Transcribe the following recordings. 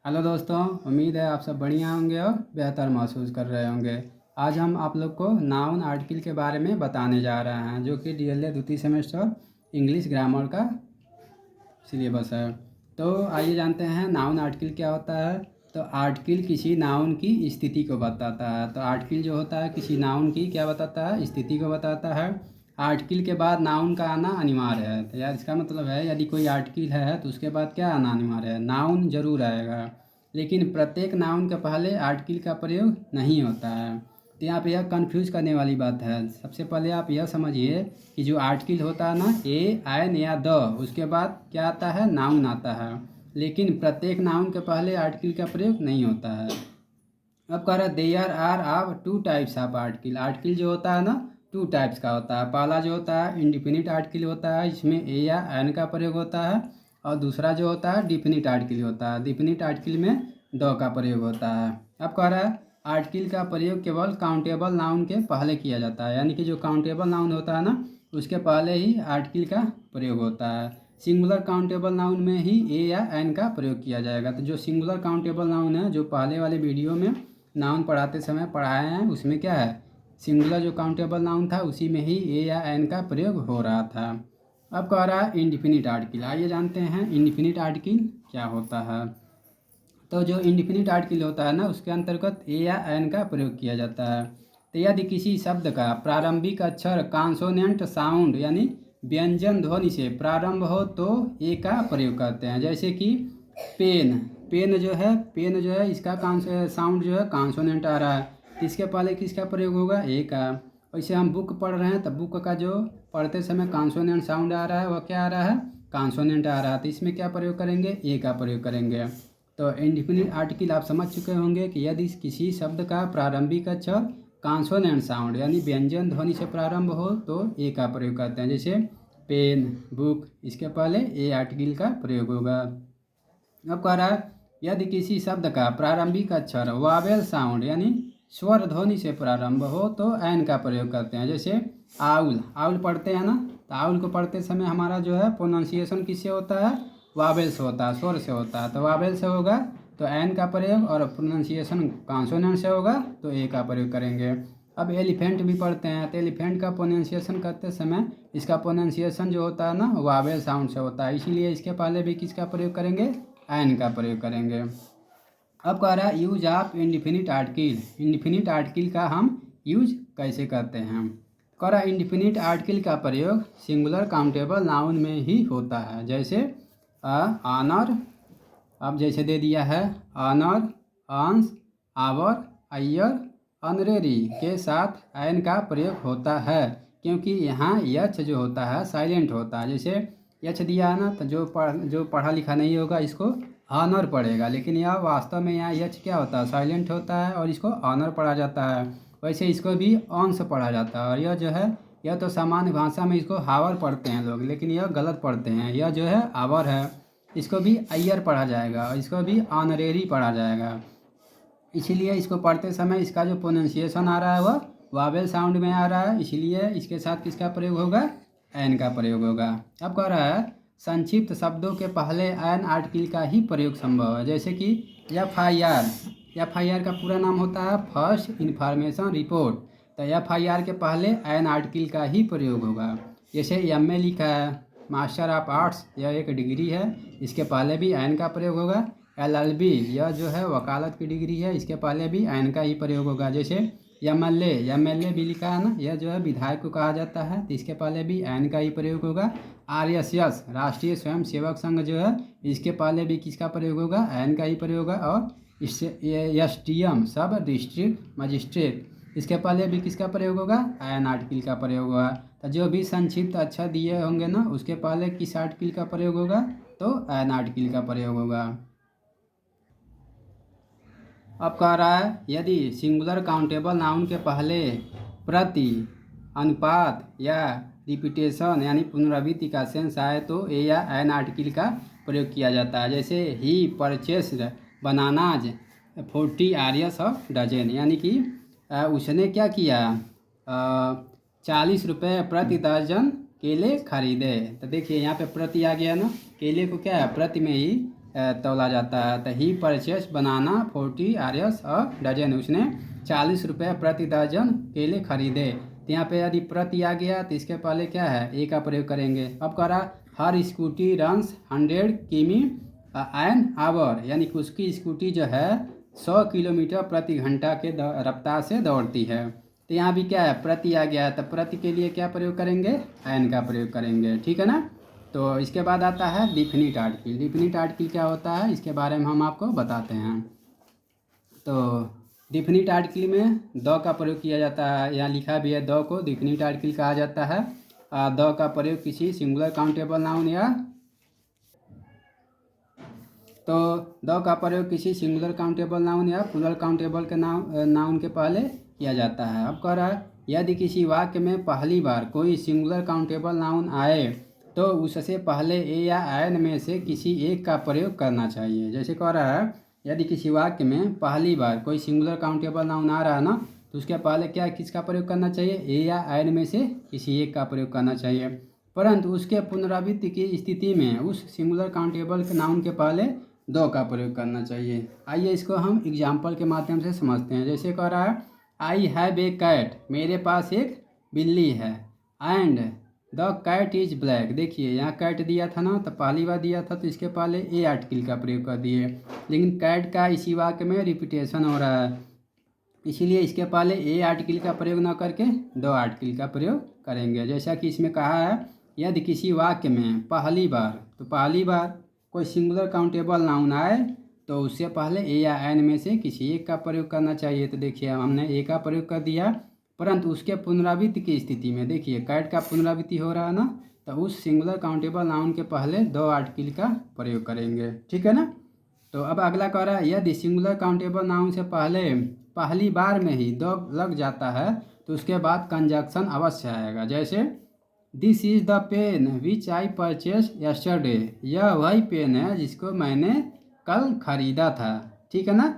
Hello दोस्तों, उम्मीद है आप सब बढ़िया होंगे और बेहतर महसूस कर रहे होंगे। आज हम आप लोग को नाउन आर्टिकल के बारे में बताने जा रहे हैं, जो कि डीएलए द्वितीय सेमेस्टर इंग्लिश ग्रामर का सिलेबस है। तो आइए जानते हैं नाउन आर्टिकल क्या होता है। तो आर्टिकल किसी नाउन की स्थिति को बताता है। तो आर्टिकल जो होता है किसी नाउन की क्या बताता है, स्थिति को बताता है। आर्टिकल के बाद नाउन का आना अनिवार्य है। तो यार इसका मतलब है यदि कोई आर्टिकल है तो उसके बाद क्या आना अनिवार्य है, नाउन जरूर आएगा। लेकिन प्रत्येक नाउन के पहले आर्टिकल का प्रयोग नहीं होता है। तो यहाँ पे यह कन्फ्यूज करने वाली बात है। सबसे पहले आप यह समझिए कि जो आर्टिकल होता है ना, ए एन या द, उसके बाद क्या आता है, नाउन आता है। लेकिन प्रत्येक नाउन के पहले आर्टिकल का प्रयोग नहीं होता है। अब कह रहा है देयर आर अब two types of article. Article जो होता है ना, टू टाइप्स का होता है। पहला जो होता है इंडिफिनिट आर्टिकल होता है, इसमें ए या एन का प्रयोग होता है। और दूसरा जो होता है डिफिनिट आर्टिकल होता है। डिफिनिट आर्टिकल में द का प्रयोग होता है। अब कह रहा है आर्टिकल का प्रयोग केवल काउंटेबल नाउन के पहले किया जाता है, यानी कि जो काउंटेबल नाउन होता है ना, उसके पहले ही आर्टिकल का प्रयोग होता है। सिंगुलर काउंटेबल नाउन में ही ए या एन का प्रयोग किया जाएगा। तो जो सिंगुलर काउंटेबल नाउन है, जो पहले वाले वीडियो में नाउन पढ़ाते समय पढ़ाए हैं, उसमें क्या है, सिंगुलर जो काउंटेबल नाउन था उसी में ही ए या एन का प्रयोग हो रहा था। अब कह रहा है इंडिफिनिट आर्टिकल। आइए जानते हैं इंडिफिनिट आर्टिकल क्या होता है। तो जो इंडिफिनिट आर्टिकल होता है ना, उसके अंतर्गत ए या एन का प्रयोग किया जाता है। तो यदि किसी शब्द का प्रारंभिक अक्षर कॉन्सोनेंट साउंड यानी व्यंजन ध्वनि से प्रारंभ हो तो ए का प्रयोग करते हैं। जैसे कि पेन, पेन जो है इसका साउंड जो है कॉन्सोनेंट आ रहा है, तो इसके पहले किसका प्रयोग होगा, ए का। वैसे हम बुक पढ़ रहे हैं तो बुक का जो पढ़ते समय कॉन्सोनेंट साउंड आ रहा है, वह क्या आ रहा है, कॉन्सोनेंट आ रहा है। तो इसमें क्या प्रयोग करेंगे, ए का प्रयोग करेंगे। तो इंडिफिनिट आर्टिकल आप समझ चुके होंगे कि यदि किसी शब्द का प्रारंभिक अक्षर कॉन्सोनेंट साउंड यानी व्यंजन ध्वनि से प्रारंभ हो तो ए का प्रयोग करते हैं। जैसे पेन, बुक, इसके पहले ए आर्टिकल का प्रयोग होगा। अब कह रहा है यदि किसी शब्द का प्रारंभिक अक्षर वावेल साउंड यानी स्वर ध्वनि से प्रारंभ हो तो एन का प्रयोग करते हैं। जैसे आउल, आउल पढ़ते हैं ना, तो आउल को पढ़ते समय हमारा जो है प्रोनाउंसिएशन किससे होता है, वावेल से होता है, स्वर से होता है। तो वावेल से होगा तो एन का प्रयोग, और प्रोनाउंसिएशन कॉन्सोनेंट से होगा तो ए का प्रयोग करेंगे। अब एलिफेंट भी पढ़ते हैं, तो एलिफेंट का प्रोनाउंसिएशन करते समय इसका प्रोनाउंसिएशन जो होता है ना, वावेल साउंड से होता है, इसीलिए इसके पहले भी किसका प्रयोग करेंगे, एन का प्रयोग करेंगे। अब कह रहा है use of indefinite article. Indefinite article का हम यूज कैसे करते हैं। कह रहा है इंडिफिनिट आर्टिकल का प्रयोग सिंगुलर काउंटेबल नाउन में ही होता है। जैसे ऑनर, अब जैसे दे दिया है ऑनर, अंश, आवर, अयर, ऑनरेरी के साथ एन का प्रयोग होता है, क्योंकि यहाँ यच जो होता है साइलेंट होता है। जैसे यच दिया है ना, तो जो पढ़ा लिखा नहीं होगा इसको ऑनर पढ़ेगा, लेकिन यह वास्तव में यहाँ यच क्या होता है, साइलेंट होता है, और इसको ऑनर पढ़ा जाता है। वैसे इसको भी अंश पढ़ा जाता है। और यह जो है, यह तो सामान्य भाषा में इसको हावर पढ़ते हैं लोग, लेकिन यह गलत पढ़ते हैं। यह जो है आवर है, इसको भी अय्यर पढ़ा जाएगा और इसको भी ऑनरेरी पढ़ा जाएगा। इसीलिए इसको पढ़ते समय इसका जो प्रोनाउंसिएशन आ रहा है वह वावेल साउंड में आ रहा है, इसीलिए इसके साथ किसका प्रयोग होगा, एन का प्रयोग होगा। अब कह रहा है संक्षिप्त शब्दों के पहले एन आर्टिकल का ही प्रयोग संभव है। जैसे कि FIR, FIR का पूरा नाम होता है फर्स्ट इन्फॉर्मेशन रिपोर्ट। तो FIR के पहले एन आर्टिकल का ही प्रयोग होगा। जैसे MA लिखा है, मास्टर ऑफ आर्ट्स, यह एक डिग्री है, इसके पहले भी एन का प्रयोग होगा। LLB, यह जो है वकालत की डिग्री है, इसके पहले भी एन का ही प्रयोग होगा। जैसे MLA भी लिखा है ना, यह जो है विधायक को कहा जाता है, तो इसके पहले भी एन का ही प्रयोग होगा। RSS, राष्ट्रीय स्वयं सेवक संघ जो है, इसके पहले भी किसका प्रयोग होगा, एन का ही प्रयोग होगा। और इससे SDM, सब डिस्ट्रिक्ट मजिस्ट्रेट, इसके पहले भी किसका प्रयोग होगा, एन आर्टिकल का प्रयोग होगा। तो जो भी संक्षिप्त अच्छा दिए होंगे ना, उसके पहले किस आर्टिकल का प्रयोग होगा, तो एन आर्टिकल का प्रयोग होगा। अब कह रहा है यदि सिंगुलर काउंटेबल नाउन के पहले प्रति, अनुपात या रिपीटेशन यानी पुनरावृत्ति का सेंस आए तो ए या एन आर्टिकल का प्रयोग किया जाता है। जैसे ही परचेस्ड बनानाज 40 आरियस ऑफ डजन, यानी कि उसने क्या किया, 40 रुपये प्रति दर्जन केले खरीदे। तो देखिए यहाँ पे प्रति आ गया ना, केले को क्या है प्रति में ही तौला जाता है। तो ही परचेस बनाना 40 आर्यस अ डजन, उसने 40 रुपये प्रति दर्जन केले खरीदे। तो यहाँ पे यदि प्रति आ गया तो इसके पहले क्या है, ए का प्रयोग करेंगे। अब कह रहा हर स्कूटी रन्स 100 किमी एन आवर, यानी कि उसकी स्कूटी जो है 100 किलोमीटर प्रति घंटा के रफ्तार से दौड़ती है। तो यहाँ भी क्या है, प्रति आ गया है, तो प्रति के लिए क्या प्रयोग करेंगे, एन का प्रयोग करेंगे, ठीक है ना। तो इसके बाद आता है डिफिनिट आर्टिकल। डिफिनिट आर्टिकल क्या होता है, इसके बारे में हम आपको बताते हैं। तो डिफिनिट आर्टिकल में द का प्रयोग किया जाता है, यहाँ लिखा भी है द को डिफिनिट आर्टिकल कहा जाता है। द का प्रयोग किसी सिंगुलर काउंटेबल नाउन या तो द का प्रयोग किसी सिंगुलर काउंटेबल नाउन या प्लूरल काउंटेबल के नाउन के पहले किया जाता है। अब कह रहा है यदि किसी वाक्य में पहली बार कोई सिंगुलर काउंटेबल नाउन आए तो उससे पहले ए या एन में से किसी एक का प्रयोग करना चाहिए। जैसे कह रहा है यदि किसी वाक्य में पहली बार कोई सिंगुलर काउंटेबल नाउन आ रहा है ना, तो उसके पहले क्या किसका प्रयोग करना चाहिए, ए या एन में से किसी एक का प्रयोग करना चाहिए। परंतु उसके पुनरावृत्ति की स्थिति में उस सिंगुलर काउंटेबल के नाउन के पहले दो का प्रयोग करना चाहिए। आइए इसको हम एग्जाम्पल के माध्यम से समझते हैं। जैसे कह रहा है आई हैव ए कैट, मेरे पास एक बिल्ली है, and the cat is black. देखिए यहाँ कैट दिया था ना, तो पहली बार दिया था तो इसके पहले ए आर्टिकल का प्रयोग कर दिए, लेकिन कैट का इसी वाक्य में रिपीटेशन हो रहा है, इसीलिए इसके पहले ए आर्टिकल का प्रयोग न करके दो आर्टिकल का प्रयोग करेंगे। जैसा कि इसमें कहा है यदि किसी वाक्य में पहली बार, तो पहली बार कोई सिंगुलर काउंटेबल नाउन आए तो उससे पहले ए या एन में से किसी एक का प्रयोग करना चाहिए। तो देखिए हमने ए का प्रयोग कर दिया, परंतु उसके पुनरावृत्ति की स्थिति में देखिए कैट का पुनरावृत्ति हो रहा है ना, तो उस सिंगुलर काउंटेबल नाउन के पहले दो आर्टिकल का प्रयोग करेंगे, ठीक है ना। तो अब अगला कह रहा है यदि सिंगुलर काउंटेबल नाउन से पहली बार में ही दो लग जाता है तो उसके बाद कंजक्शन अवश्य आएगा। जैसे this is the pen which I purchase yesterday, यह वही पेन है जिसको मैंने कल खरीदा था, ठीक है ना।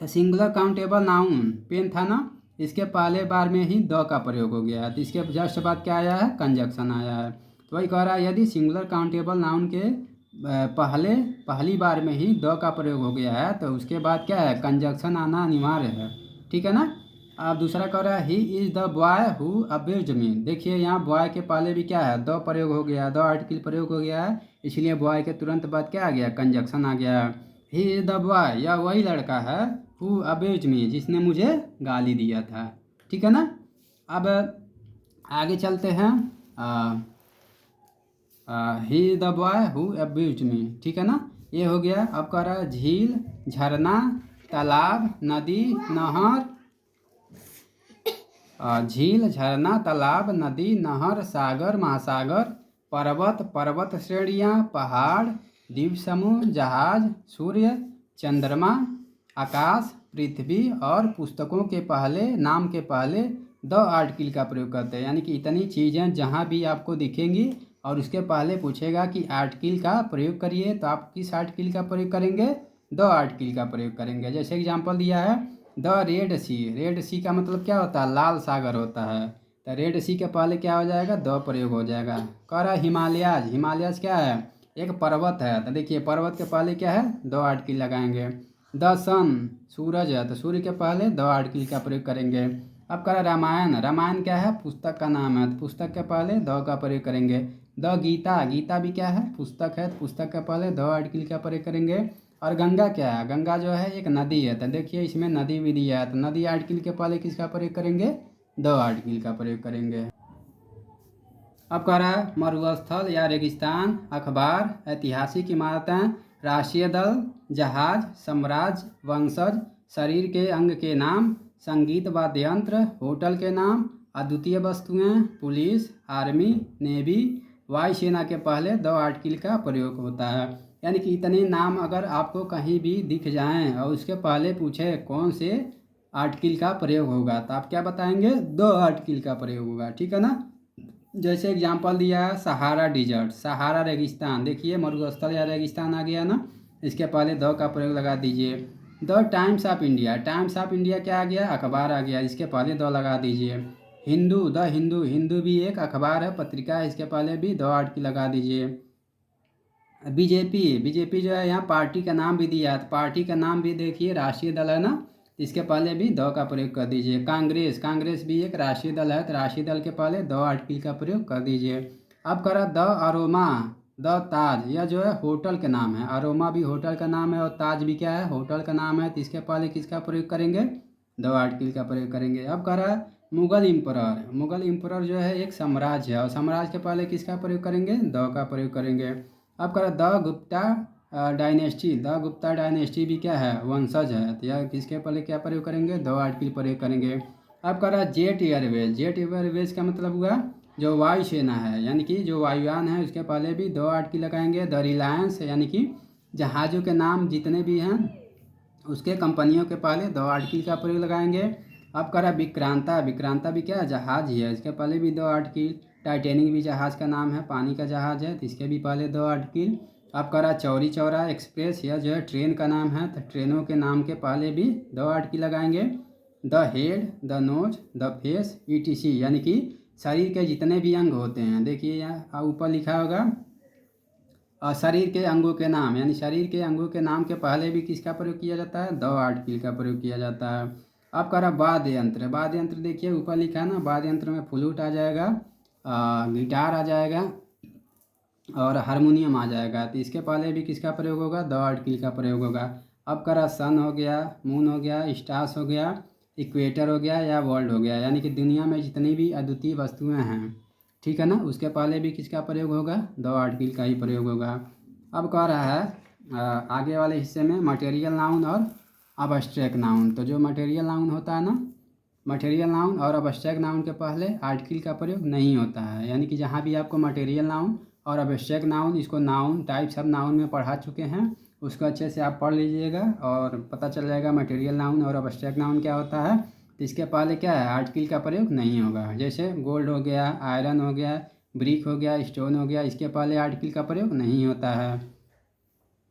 तो सिंगुलर काउंटेबल नाउन पेन था ना, इसके पहले बार में ही द का प्रयोग हो गया है, तो इसके जस्ट बाद क्या आया है, कंजक्शन आया है। तो वही कह रहा है यदि सिंगुलर काउंटेबल नाउन के पहली बार में ही द का प्रयोग हो गया है तो उसके बाद क्या है, कंजक्शन आना अनिवार्य है, ठीक है ना। अब दूसरा कह रहा है he is the boy who abused me. देखिए यहाँ बॉय के पहले भी क्या है, दो प्रयोग हो गया, दो आर्टिकल प्रयोग हो गया है, इसलिए बॉय के तुरंत बाद क्या आ गया, कंजक्शन आ गया। ही इज़ द बॉय, यह वही लड़का है, हु अब्यूज्ड मी, जिसने मुझे गाली दिया था, ठीक है ना। अब आगे चलते हैं, he is the boy who abused me, ठीक है ना, ये हो गया। अब कह रहा है झील, झरना, तालाब, नदी, नहर, झील, झरना, तालाब, नदी, नहर, सागर, महासागर, पर्वत श्रेणियाँ, पहाड़, द्वीप समूह, जहाज, सूर्य, चंद्रमा, आकाश, पृथ्वी और पुस्तकों के पहले नाम के पहले द आर्टिकल का प्रयोग करते हैं। यानी कि इतनी चीज़ें जहाँ भी आपको दिखेंगी और उसके पहले पूछेगा कि आर्टिकल का प्रयोग करिए, तो आप किस आर्टिकल का प्रयोग करेंगे, द आर्टिकल का प्रयोग करेंगे। जैसे एग्जाम्पल दिया है द रेड सी, रेड सी का मतलब क्या होता है, लाल सागर होता है, तो रेड सी के पहले क्या हो जाएगा, द प्रयोग हो जाएगा। कह रहा है हिमालयाज, हिमालयाज क्या है, एक पर्वत है, तो देखिए पर्वत के पहले क्या है, दो आर्टिकल लगाएंगे। द सन, सूरज है, तो सूर्य के पहले दो आर्टिकल का प्रयोग करेंगे। अब कह रहा है रामायण, रामायण क्या है, पुस्तक का नाम है, तो पुस्तक के पहले दो का प्रयोग करेंगे। द गीता, गीता भी क्या है, पुस्तक है, तो पुस्तक के पहले दो आर्टिकल का प्रयोग करेंगे। और गंगा क्या है, गंगा जो है एक नदी है, तो देखिए इसमें नदी भी दिया है, तो नदी आर्टिकल के पहले किसका प्रयोग करेंगे, दो आर्टिकल का प्रयोग करेंगे। अब कह रहा है मरुस्थल या रेगिस्तान, अखबार, ऐतिहासिक इमारतें, राष्ट्रीय दल, जहाज, साम्राज्य, वंशज, शरीर के अंग के नाम, संगीत वाद्य यंत्र, होटल के नाम, अद्वितीय वस्तुएं, पुलिस, आर्मी, नेवी, वायुसेना के पहले दो आर्टिकल का प्रयोग होता है। यानी कि इतने नाम अगर आपको कहीं भी दिख जाएं और उसके पहले पूछे कौन से आर्टिकल का प्रयोग होगा, तो आप क्या बताएंगे, दो आर्टिकल का प्रयोग होगा, ठीक है ना। जैसे एग्जांपल दिया है सहारा डिजर्ट, सहारा रेगिस्तान, देखिए मरुस्थल या रेगिस्तान आ गया ना, इसके पहले दो का प्रयोग लगा दीजिए। The times of India, times of India क्या आ गया, अखबार आ गया, इसके पहले दो लगा दीजिए। हिंदू, द हिंदू, हिंदू भी एक अखबार है, पत्रिका है, इसके पहले भी दो आर्टिकल लगा दीजिए। बीजेपी बीजेपी जो है यहाँ पार्टी का नाम भी दिया है, तो पार्टी का नाम भी देखिए राष्ट्रीय दल है ना, इसके पहले भी द का प्रयोग कर दीजिए। कांग्रेस कांग्रेस भी एक राष्ट्रीय दल है, तो राष्ट्रीय दल के पहले द आर्टिकल का प्रयोग कर दीजिए। अब करा द अरोमा, द ताज, यह जो है होटल के नाम है। अरोमा भी होटल का नाम है और ताज भी क्या है, होटल का नाम है, तो इसके पहले किसका प्रयोग करेंगे, द आर्टिकल का प्रयोग करेंगे। अब करा मुगल इम्परर, मुगल इम्परर जो है एक साम्राज्य है और साम्राज्य के पहले किसका प्रयोग करेंगे, द का प्रयोग करेंगे। अब करा the Gupta dynasty, the Gupta dynasty भी क्या है, वंशज है, तो यह किसके पहले क्या प्रयोग करेंगे, द आर्टिकल प्रयोग करेंगे। अब करा जेट एयरवेज, जेट एयरवेज का मतलब हुआ जो वायुसेना है, यानी कि जो वायुयान है उसके पहले भी द आर्टिकल लगाएंगे। द रिलायंस यानी कि जहाज़ों के नाम जितने भी हैं उसके कंपनियों के पहले द आर्टिकल का प्रयोग लगाएंगे। अब करा विक्रांता, विक्रांता भी क्या है, जहाज ही है, इसके पहले भी द आर्टिकल। टाइटेनिक भी जहाज़ का नाम है, पानी का जहाज़ है, तो इसके भी पहले द आर्टिकल। अब करा चौरी चौरा एक्सप्रेस, यह जो है ट्रेन का नाम है, तो ट्रेनों के नाम के पहले भी द आर्टिकल लगाएंगे। The head, the nose, the face, ETC, यानी कि शरीर के जितने भी अंग होते हैं, देखिए यहाँ ऊपर लिखा होगा शरीर के अंगों के नाम, यानी शरीर के अंगों के नाम के पहले भी किसका प्रयोग किया जाता है, द आर्टिकल का प्रयोग किया जाता है। अब करा वाद्य यंत्र, वाद्य यंत्र देखिए ऊपर लिखा है ना, वाद्य यंत्र में फ्लूट आ जाएगा, गिटार आ जाएगा और हारमोनियम आ जाएगा, तो इसके पहले भी किसका प्रयोग होगा, द आर्टिकल का प्रयोग होगा। अब करा सन हो गया, मून हो गया, स्टार्स हो गया, इक्वेटर हो गया या वर्ल्ड हो गया, यानी कि दुनिया में जितनी भी अद्वितीय वस्तुएं हैं, ठीक है ना, उसके पहले भी किसका प्रयोग होगा, द आर्टिकल का ही प्रयोग होगा। अब कह रहा है आगे वाले हिस्से में मटेरियल नाउन और अबस्ट्रैक्ट नाउन, तो जो मटेरियल नाउन होता है ना, मटेरियल नाउन और अबस्ट्रैक्ट नाउन के पहले आर्टिकल का प्रयोग नहीं होता है, यानी कि जहाँ भी आपको मटेरियल नाउन और अबस्ट्रैक्ट नाउन, इसको नाउन टाइप्स ऑफ नाउन में पढ़ा चुके हैं, उसको अच्छे से आप पढ़ लीजिएगा और पता चल जाएगा मटेरियल नाउन और अबस्ट्रैक्ट नाउन क्या होता है। तो इसके पहले क्या है, आर्टिकल का प्रयोग नहीं होगा, जैसे गोल्ड हो गया, आयरन हो गया, ब्रिक हो गया, स्टोन हो गया, इसके पहले आर्टिकल का प्रयोग नहीं होता है।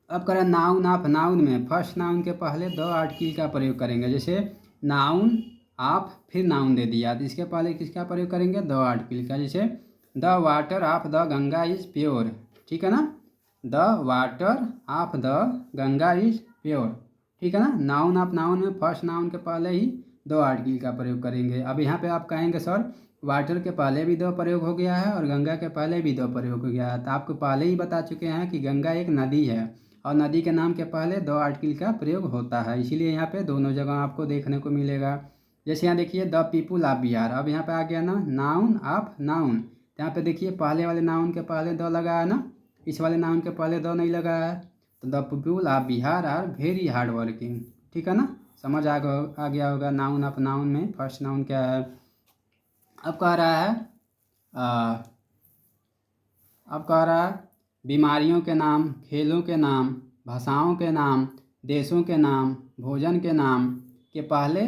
अब करें नाउन ऑफ, नाउन में फर्स्ट नाउन के पहले द आर्टिकल का प्रयोग करेंगे, जैसे नाउन ऑफ फिर नाउन दे दिया, तो इसके पहले किसका प्रयोग करेंगे, द आर्टिकल का, जैसे the water of the Ganga is pure, ठीक है ना, the water of the Ganga is pure, ठीक है ना। नाउन ऑफ नाउन में फर्स्ट नाउन के पहले ही दो आर्टिकल का प्रयोग करेंगे। अब यहाँ पे आप कहेंगे सर वाटर के पहले भी दो प्रयोग हो गया है और गंगा के पहले भी दो प्रयोग हो गया है, तो आपको पहले ही बता चुके हैं कि गंगा एक नदी है और नदी के नाम के पहले दो आर्टिकल का प्रयोग होता है, इसीलिए यहाँ पे दोनों जगह आपको देखने को मिलेगा। जैसे यहाँ देखिए द पीपुल ऑफ बिहार, अब यहाँ पे आ गया ना नाउन ऑफ नाउन, तो यहाँ पे देखिए पहले वाले नाउन के पहले दो लगा है ना, इस वाले नाउन के पहले दो नहीं लगा है, तो the people of Bihar are very hard working, ठीक है ना, समझ आ गया होगा नाउन ऑफ नाउन में फर्स्ट नाउन क्या है। अब कह रहा है अब कह रहा है बीमारियों के नाम, खेलों के नाम, भाषाओं के नाम, देशों के नाम, भोजन के नाम के पहले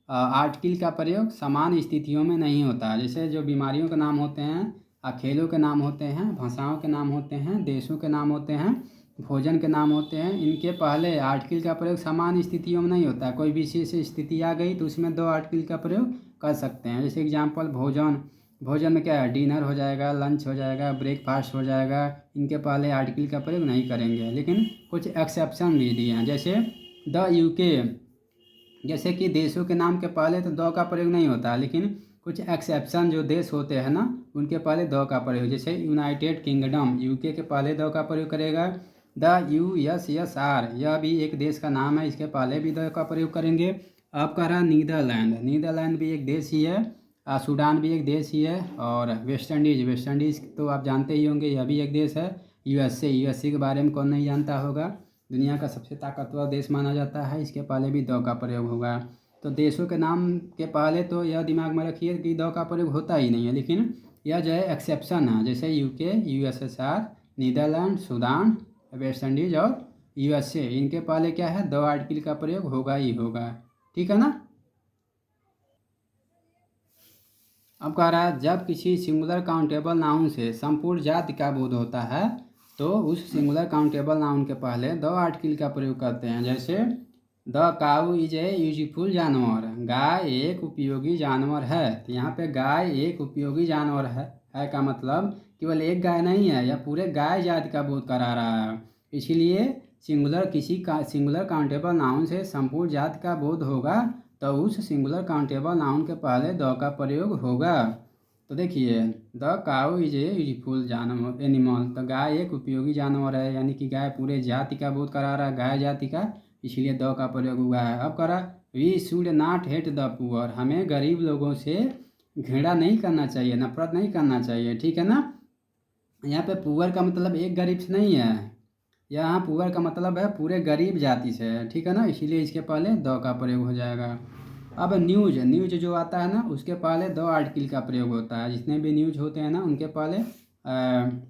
आर्टिकल का प्रयोग समान स्थितियों में नहीं होता। जैसे जो बीमारियों के नाम होते हैं, खेलों के नाम होते हैं, भाषाओं के नाम होते हैं, देशों के नाम होते हैं, भोजन के नाम होते हैं, इनके पहले आर्टिकल का प्रयोग समान स्थितियों में नहीं होता। कोई विशेष स्थिति आ गई तो उसमें दो आर्टिकल का प्रयोग कर सकते हैं। जैसे एग्जांपल भोजन, भोजन में क्या है, डिनर हो जाएगा, लंच हो जाएगा, ब्रेकफास्ट हो जाएगा, इनके पहले आर्टिकल का प्रयोग नहीं करेंगे। लेकिन कुछ एक्सेप्शन भी दिए हैं, जैसे द यूके, जैसे कि देशों के नाम के पहले तो दो का प्रयोग नहीं होता, लेकिन कुछ एक्सेप्शन जो देश होते हैं ना उनके पहले दो का प्रयोग, जैसे यूनाइटेड किंगडम यूके के पहले दो का प्रयोग करेगा। द USSR यह भी एक देश का नाम है, इसके पहले भी दो का प्रयोग करेंगे। अब कह रहा नीदरलैंड, नीदरलैंड भी एक देश ही है, सूडान भी एक देश ही है, और वेस्ट इंडीज़, वेस्ट इंडीज़ तो आप जानते ही होंगे यह भी एक देश है। USA के बारे में कौन नहीं जानता होगा, दुनिया का सबसे ताकतवर देश माना जाता है, इसके पहले भी दो का प्रयोग होगा। तो देशों के नाम के पहले तो यह दिमाग में रखिए कि दो का प्रयोग होता ही नहीं है, लेकिन यह जो है एक्सेप्शन है, जैसे UK, USSR, Netherland, Sudan, West Indies और USA, इनके पहले क्या है, दो आर्टिकल का प्रयोग होगा ही होगा, ठीक है ना। अब कह रहा है जब किसी सिंगुलर काउंटेबल नाउन से संपूर्ण जाति का बोध होता है तो उस सिंगुलर काउंटेबल नाउन के पहले दो आर्टिकल का प्रयोग करते हैं। जैसे the cow is a useful जानवर, गाय एक उपयोगी जानवर है, तो यहाँ पे गाय एक उपयोगी जानवर है का मतलब केवल एक गाय नहीं है, यह पूरे गाय जाति का बोध करा रहा है। इसीलिए सिंगुलर काउंटेबल नाउन से संपूर्ण जाति का बोध होगा तो उस सिंगुलर काउंटेबल नाउन के पहले द का प्रयोग होगा। तो देखिए, the cow is a useful जानवर एनिमल, तो गाय एक उपयोगी जानवर है, यानी कि गाय पूरे जाति का बोध करा रहा है, गाय जाति का, इसलिए द का प्रयोग हुआ है। अब करा we should not hate the poor, हमें गरीब लोगों से घृणा नहीं करना चाहिए, नफरत नहीं करना चाहिए, ठीक है ना। यहाँ पे पुअर का मतलब एक गरीब से नहीं है, यहाँ पुअर का मतलब है पूरे गरीब जाति से है, ठीक है ना, इसीलिए इसके पहले द का प्रयोग हो जाएगा। अब न्यूज जो आता है ना उसके पहले द आर्टिकल का प्रयोग होता है, जितने भी न्यूज होते हैं ना उनके पहले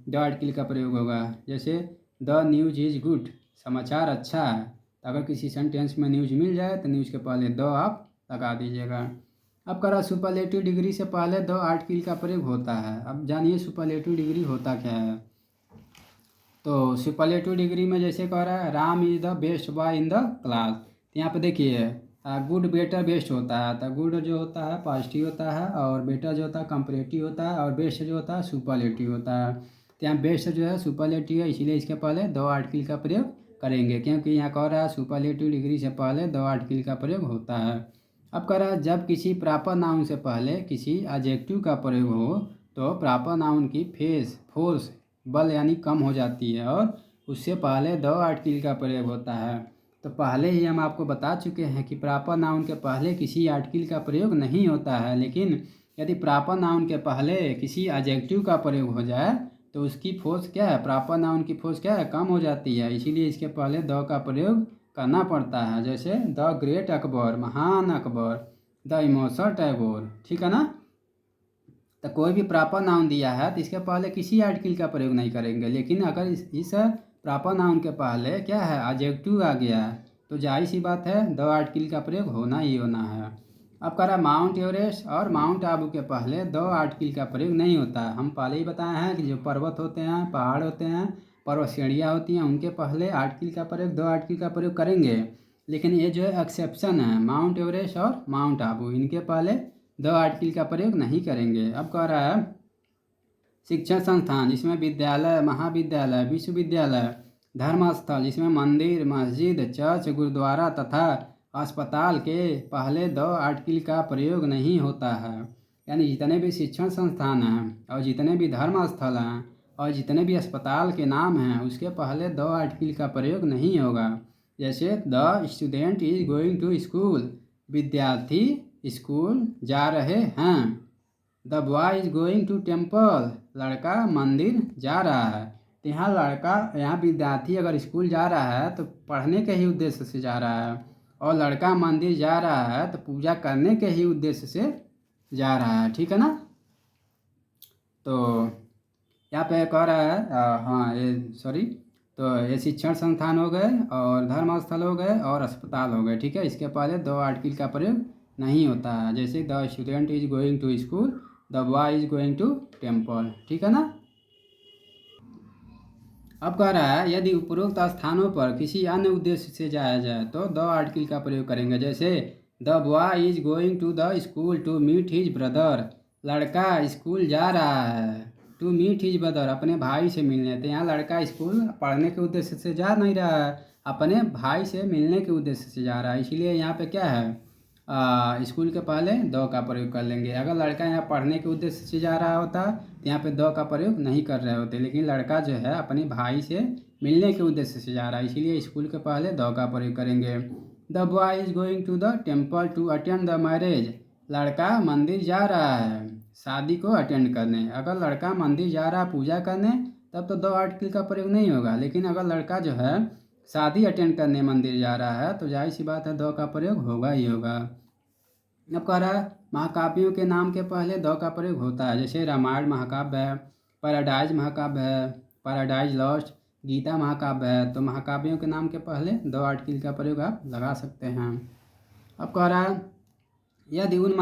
द आर्टिकल का प्रयोग होगा। जैसे द न्यूज इज़ गुड, समाचार अच्छा है, तो अगर किसी सेंटेंस में न्यूज मिल जाए तो न्यूज के पहले द आप लगा दीजिएगा। अब करा सुपरलेटिव डिग्री से पहले द आर्टिकल का प्रयोग होता है। अब जानिए सुपरलेटिव डिग्री होता क्या है। तो सुपरलेटिव डिग्री में जैसे कह रहा है Ram is the best boy in the class, तो यहाँ पे देखिए गुड बेटर बेस्ट होता है, तो गुड जो होता है पॉजिटिव होता है, और बेटर जो होता है कंपैरेटिव होता है, और बेस्ट जो होता है सुपरलेटिव होता है। तो यहाँ बेस्ट जो है सुपरलेटिव है, इसीलिए इसके पहले द आर्टिकल का प्रयोग करेंगे, क्योंकि यहाँ कह रहा है सुपरलेटिव डिग्री से पहले द आर्टिकल का प्रयोग होता है। अब कह रहा है जब किसी प्रॉपर नाउन से पहले किसी एडजेक्टिव का प्रयोग हो तो प्रॉपर नाउन की फोर्स बल यानी कम हो जाती है, और उससे पहले द आर्टिकल का प्रयोग होता है। तो पहले ही हम आपको बता चुके हैं कि प्रॉपर नाउन के पहले किसी आर्टिकल का प्रयोग नहीं होता है, लेकिन यदि प्रॉपर नाउन के पहले किसी एडजेक्टिव का प्रयोग हो जाए तो उसकी फोर्स क्या है, प्रॉपर नाउन की फोर्स क्या है, कम हो जाती है, इसीलिए इसके पहले द का प्रयोग करना पड़ता है। जैसे द ग्रेट अकबर, महान अकबर, द इमोशनल टैगोर, ठीक है ना। तो कोई भी प्रॉपर नाउन दिया है तो इसके पहले किसी आर्टिकल का प्रयोग नहीं करेंगे, लेकिन अगर इस प्रॉपर नाउन के पहले क्या है एडजेक्टिव आ गया तो जाहिर सी बात है द आर्टिकल का प्रयोग होना ही होना है। अब कह रहा माउंट एवरेस्ट और माउंट आबू के पहले द आर्टिकल का प्रयोग नहीं होता है। हम पहले ही बताए हैं कि जो पर्वत होते हैं, पहाड़ होते हैं, पर्वत श्रेणियाँ होती हैं, उनके पहले आर्टिकल का प्रयोग द आर्टिकल का प्रयोग करेंगे, लेकिन ये जो है एक्सेप्शन है, माउंट एवरेस्ट और माउंट आबू, इनके पहले द आर्टिकल का प्रयोग नहीं करेंगे। अब कह रहा है शिक्षण संस्थान जिसमें विद्यालय, महाविद्यालय, विश्वविद्यालय, धर्मस्थल जिसमें मंदिर, मस्जिद, चर्च, गुरुद्वारा तथा अस्पताल के पहले द आर्टिकल का प्रयोग नहीं होता है। यानी जितने भी शिक्षण संस्थान हैं और जितने भी धर्मस्थल हैं और जितने भी अस्पताल के नाम हैं उसके पहले द आर्टिकल का प्रयोग नहीं होगा। जैसे the student is going to school, विद्यार्थी स्कूल जा रहे हैं। The boy is going to temple, लड़का मंदिर जा रहा है। तो यहाँ लड़का, यहाँ विद्यार्थी अगर स्कूल जा रहा है तो पढ़ने के ही उद्देश्य से जा रहा है, और लड़का मंदिर जा रहा है तो पूजा करने के ही उद्देश्य से जा रहा है, ठीक है ना। तो यहाँ पे कह रहा है हाँ ये तो ये शिक्षण संस्थान हो गए और धर्मस्थल हो गए और अस्पताल हो गए, ठीक है। इसके पहले द आर्टिकल का प्रयोग नहीं होता है। जैसे the student is going to school, the boy is going to temple, ठीक है ना। अब कह रहा है यदि उपरोक्त स्थानों पर किसी अन्य उद्देश्य से जाया जाए तो द आर्टिकल का प्रयोग करेंगे। जैसे the boy is going to the school to meet his brother, लड़का स्कूल जा रहा है टू मीट हिज ब्रदर, अपने भाई से मिलने। तो यहाँ लड़का स्कूल पढ़ने के उद्देश्य से जा नहीं रहा है, अपने भाई से मिलने के उद्देश्य से जा रहा है, इसीलिए यहाँ पे क्या है स्कूल के पहले द का प्रयोग कर लेंगे। अगर लड़का यहाँ पढ़ने के उद्देश्य से जा रहा होता तो यहाँ पे द का प्रयोग नहीं कर रहे होते, लेकिन लड़का जो है अपने भाई से मिलने के उद्देश्य से जा रहा है, इसीलिए स्कूल के पहले द का प्रयोग करेंगे। The boy is going to the temple to attend the marriage, लड़का मंदिर जा रहा है शादी को अटेंड करने। अगर लड़का मंदिर जा रहा है पूजा करने तब तो द आर्टिकल का प्रयोग नहीं होगा, लेकिन अगर लड़का जो है शादी अटेंड करने मंदिर जा रहा है तो जाहिर सी बात है द का प्रयोग होगा ही होगा। अब कह रहा है महाकाव्यों के नाम के पहले द का प्रयोग होता है। जैसे रामायण महाकाव्य है, पैराडाइज महाकाव्य है, पैराडाइज लॉस्ट, गीता महाकाव्य है, तो महाकाव्यों के नाम के पहले द आर्टिकल का प्रयोग आप लगा सकते हैं। अब कह रहा है यदि उन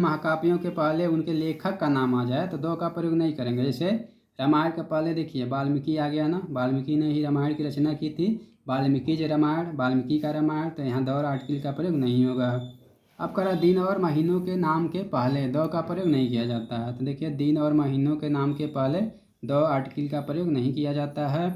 महाकाव्यों के पहले उनके लेखक का नाम आ जाए तो द का प्रयोग नहीं करेंगे। जैसे रामायण के पहले देखिए वाल्मीकि आ गया ना, वाल्मीकि ने ही रामायण की रचना की थी, वाल्मीकि रामायण, वाल्मीकि का रामायण, तो यहाँ द आर्टिकल का प्रयोग नहीं होगा। अब करा दिन और महीनों के नाम के पहले द का प्रयोग नहीं किया जाता है। तो देखिए दिन और महीनों के नाम के पहले द आर्टिकल का प्रयोग नहीं किया जाता है।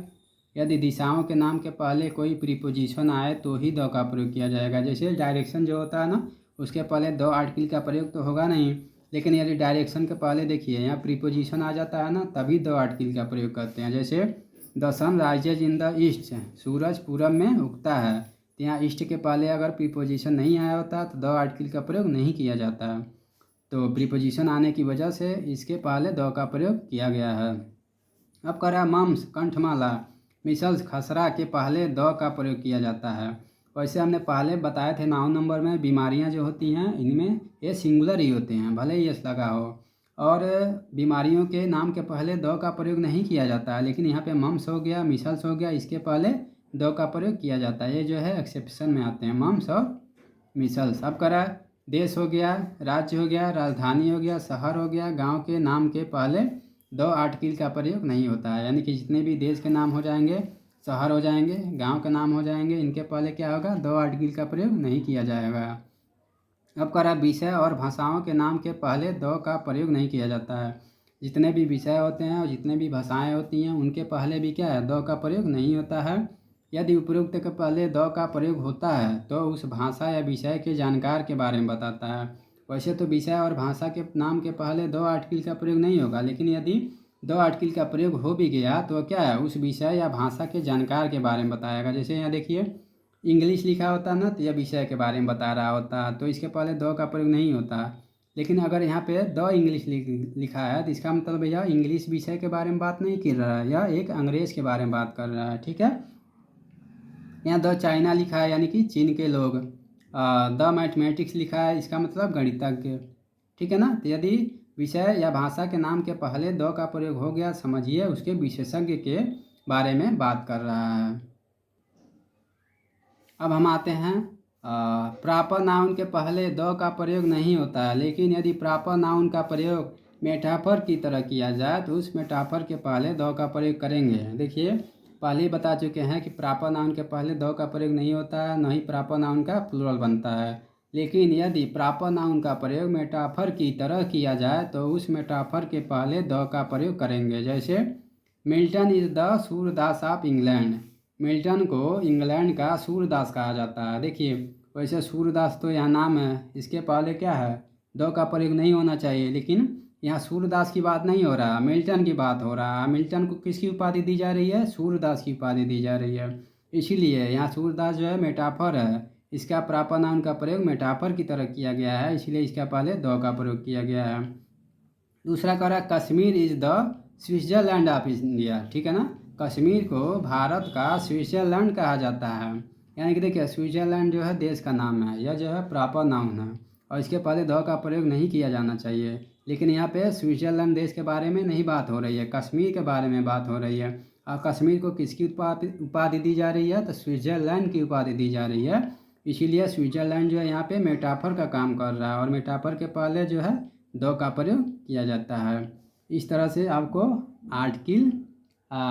यदि दिशाओं के नाम के पहले कोई प्रीपोजिशन आए तो ही द का प्रयोग किया जाएगा। जैसे डायरेक्शन जो होता है ना, उसके पहले द आर्टिकल का प्रयोग तो होगा नहीं, लेकिन यदि डायरेक्शन के पहले देखिए यहाँ प्रीपोजिशन आ जाता है ना, तभी द आर्टिकल का प्रयोग करते हैं। जैसे the sun rises in the east, सूरज पूरब में उगता है। तो यहाँ ईस्ट के पहले अगर प्रीपोजिशन नहीं आया होता तो द आर्टिकल का प्रयोग नहीं किया जाता। तो प्रीपोजिशन आने की वजह से इसके पहले द का प्रयोग किया गया है। अब करा मम्स कंठमाला, मिसल्स खसरा के पहले द का प्रयोग किया जाता है। वैसे हमने पहले बताए थे 9 नंबर में बीमारियां जो होती हैं इनमें ये सिंगुलर ही होते हैं, भले ही यस लगा हो। और बीमारियों के नाम के पहले द का प्रयोग नहीं किया जाता है, लेकिन यहाँ पे मम्स हो गया, मिसल्स हो गया, इसके पहले द का प्रयोग किया जाता है। ये जो है एक्सेप्शन में आते हैं, मम्स और मिसल्स। अब करा देश हो गया, राज्य हो गया, राजधानी हो गया, शहर हो गया, गांव के नाम के पहले द आर्टिकल का प्रयोग नहीं होता है। यानी कि जितने भी देश के नाम हो जाएंगे, शहर हो जाएंगे, गांव के नाम हो जाएंगे, इनके पहले क्या होगा, द आर्टिकल का प्रयोग नहीं किया जाएगा। अब करा विषय और भाषाओं के नाम के पहले द का प्रयोग नहीं किया जाता है। जितने भी विषय होते हैं और जितने भी भाषाएं होती हैं उनके पहले भी क्या है, द का प्रयोग नहीं होता है। यदि उपरोक्त के पहले द का प्रयोग होता है तो उस भाषा या विषय के जानकार के बारे में बताता है। वैसे तो विषय और भाषा के नाम के पहले द आर्टिकल का प्रयोग नहीं होगा, लेकिन यदि द आर्टिकल का प्रयोग हो भी गया तो क्या है, उस विषय या भाषा के जानकार के बारे में बताएगा। जैसे यहाँ देखिए इंग्लिश लिखा होता ना, तो यह विषय के बारे में बता रहा होता, तो इसके पहले द का प्रयोग नहीं होता। लेकिन अगर यहाँ पे द इंग्लिश लिखा है तो इसका मतलब भैया इंग्लिश विषय के बारे में बात नहीं कर रहा है, यह एक अंग्रेज के बारे में बात कर रहा है। ठीक है, यहाँ द चाइना लिखा है यानी कि चीन के लोग। द मैथमेटिक्स लिखा है, इसका मतलब गणितज्ञ। ठीक है ना, तो यदि विषय या भाषा के नाम के पहले द का प्रयोग हो गया, समझिए उसके विशेषज्ञ के बारे में बात कर रहा है। अब हम आते हैं प्रॉपर नाउन के पहले द का प्रयोग नहीं होता है, लेकिन यदि प्रॉपर नाउन का प्रयोग मेटाफर की तरह किया जाए तो उस मेटाफर के पहले द का प्रयोग करेंगे। देखिए पहले ही बता चुके हैं कि प्रॉपर नाउन के पहले द का प्रयोग नहीं होता है, न ही प्रॉपर नाउन का प्लूरल बनता है। लेकिन यदि प्रॉपर नाउन का प्रयोग मेटाफर की तरह किया जाए तो उस मेटाफर के पहले द का प्रयोग करेंगे। जैसे Milton is the Surdas of England, Milton को इंग्लैंड का सूरदास कहा जाता है। देखिए वैसे सूरदास तो यहाँ नाम है, इसके पहले क्या है, द का प्रयोग नहीं होना चाहिए, लेकिन यहाँ सूरदास की बात नहीं हो रहा, मिल्टन की बात हो रहा है। मिल्टन को किसकी उपाधि दी जा रही है, सूरदास की उपाधि दी जा रही है। इसीलिए यहाँ सूरदास जो है मेटाफर है, इसका प्रॉपर नाउन का प्रयोग मेटाफर की तरह किया गया है, इसलिए इसका पहले द का प्रयोग किया गया है। दूसरा कह रहा है Kashmir is the Switzerland of India. ठीक है ना, कश्मीर को भारत का स्विट्जरलैंड कहा जाता है। यानी कि देखिए स्विट्जरलैंड जो है देश का नाम है, यह जो है प्रॉपर नाउन है और इसके पहले द का प्रयोग नहीं किया जाना चाहिए। लेकिन यहाँ पे स्विट्जरलैंड देश के बारे में नहीं बात हो रही है, कश्मीर के बारे में बात हो रही है। और कश्मीर को किसकी उपाधि दी जा रही है, तो स्विट्जरलैंड की उपाधि दी जा रही है। इसीलिए स्विट्जरलैंड जो है यहाँ पे मेटाफर का काम कर रहा है और मेटाफर के पहले जो है द का प्रयोग किया जाता है। इस तरह से आपको आर्टिकल,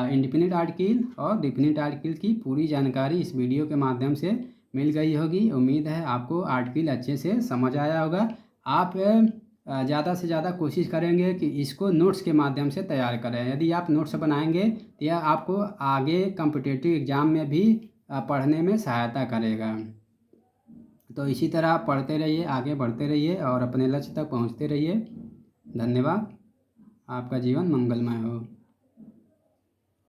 इंडिपेंडेंट आर्टिकल और डिफिनिट आर्टिकल की पूरी जानकारी इस वीडियो के माध्यम से मिल गई होगी। उम्मीद है आपको आर्टिकल अच्छे से समझ आया होगा। आप ज़्यादा से ज़्यादा कोशिश करेंगे कि इसको नोट्स के माध्यम से तैयार करें। यदि आप नोट्स बनाएंगे तो यह आपको आगे कॉम्पिटिटिव एग्ज़ाम में भी पढ़ने में सहायता करेगा। तो इसी तरह आप पढ़ते रहिए, आगे बढ़ते रहिए और अपने लक्ष्य तक पहुंचते रहिए। धन्यवाद। आपका जीवन मंगलमय हो।